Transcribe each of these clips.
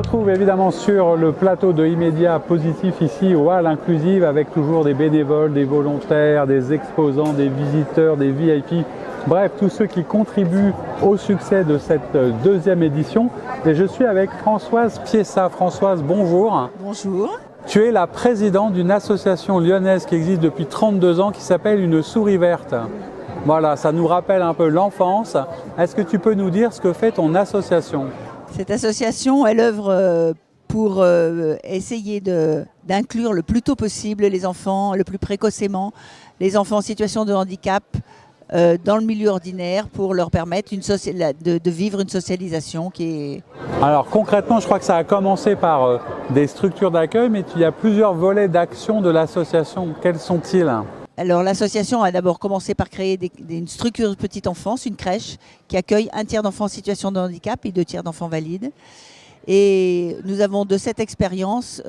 retrouve évidemment sur le plateau de Immédiat Positif ici au Hall Inclusive avec toujours des bénévoles, des volontaires, des exposants, des visiteurs, des VIP, bref tous ceux qui contribuent au succès de cette deuxième édition. Et je suis avec Françoise Piessa. Françoise, bonjour. Bonjour. Tu es la présidente d'une association lyonnaise qui existe depuis 32 ans qui s'appelle Une Souris Verte. Voilà, ça nous rappelle un peu l'enfance. Est-ce que tu peux nous dire ce que fait ton association ? Cette association, elle œuvre pour essayer d'inclure le plus tôt possible les enfants, le plus précocement, les enfants en situation de handicap dans le milieu ordinaire pour leur permettre de vivre une socialisation qui est... Alors concrètement, je crois que ça a commencé par des structures d'accueil, mais il y a plusieurs volets d'action de l'association. Quels sont-ils ? Alors l'association a d'abord commencé par créer une structure de petite enfance, une crèche qui accueille un tiers d'enfants en situation de handicap et 2 tiers d'enfants valides. Et nous avons de cette expérience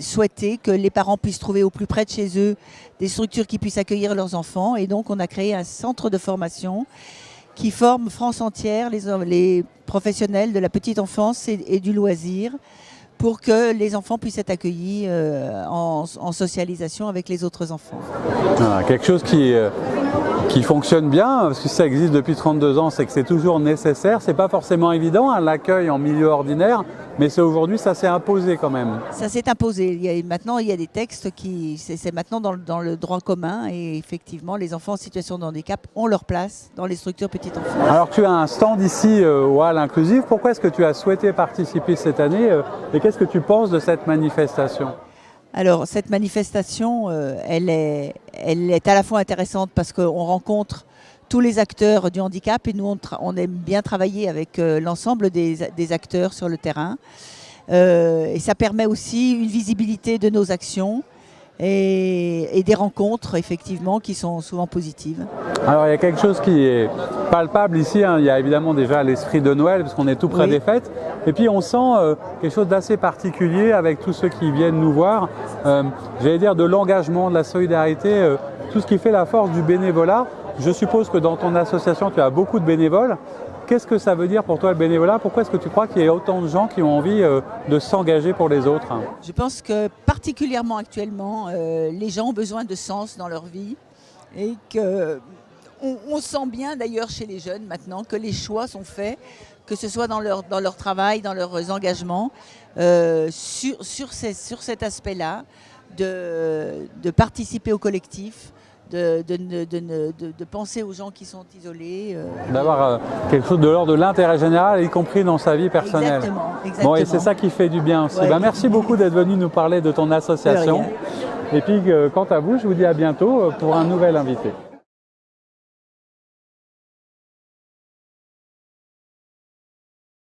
souhaité que les parents puissent trouver au plus près de chez eux des structures qui puissent accueillir leurs enfants. Et donc on a créé un centre de formation qui forme France entière les professionnels de la petite enfance et du loisir, pour que les enfants puissent être accueillis en socialisation avec les autres enfants. Quelque chose qui fonctionne bien, parce que ça existe depuis 32 ans, c'est que c'est toujours nécessaire. C'est pas forcément évident, hein, l'accueil en milieu ordinaire, mais aujourd'hui ça s'est imposé quand même. Ça s'est imposé. Maintenant il y a des textes c'est maintenant dans le droit commun, et effectivement les enfants en situation de handicap ont leur place dans les structures petite enfance. Alors tu as un stand ici au Hall Inclusive. Pourquoi est-ce que tu as souhaité participer cette année et qu'est-ce que tu penses de cette manifestation ? Alors cette manifestation, elle est à la fois intéressante parce qu'on rencontre tous les acteurs du handicap, et nous on aime bien travailler avec l'ensemble des acteurs sur le terrain. Et ça permet aussi une visibilité de nos actions et des rencontres effectivement qui sont souvent positives. Alors il y a quelque chose qui est palpable ici, hein. Il y a évidemment déjà l'esprit de Noël parce qu'on est tout près des fêtes, et puis on sent quelque chose d'assez particulier avec tous ceux qui viennent nous voir, j'allais dire de l'engagement, de la solidarité, tout ce qui fait la force du bénévolat. Je suppose que dans ton association tu as beaucoup de bénévoles. Qu'est-ce que ça veut dire pour toi le bénévolat ? Pourquoi est-ce que tu crois qu'il y a autant de gens qui ont envie de s'engager pour les autres ? Je pense que particulièrement actuellement, les gens ont besoin de sens dans leur vie, et on sent bien d'ailleurs chez les jeunes maintenant que les choix sont faits, que ce soit dans leur travail, dans leurs engagements, sur cet aspect-là, de participer au collectif, de penser aux gens qui sont isolés. D'avoir quelque chose de l'ordre de l'intérêt général, y compris dans sa vie personnelle. Exactement. Bon, et c'est ça qui fait du bien aussi. Ouais. Merci beaucoup d'être venu nous parler de ton association. Et puis, quant à vous, je vous dis à bientôt pour un nouvel invité.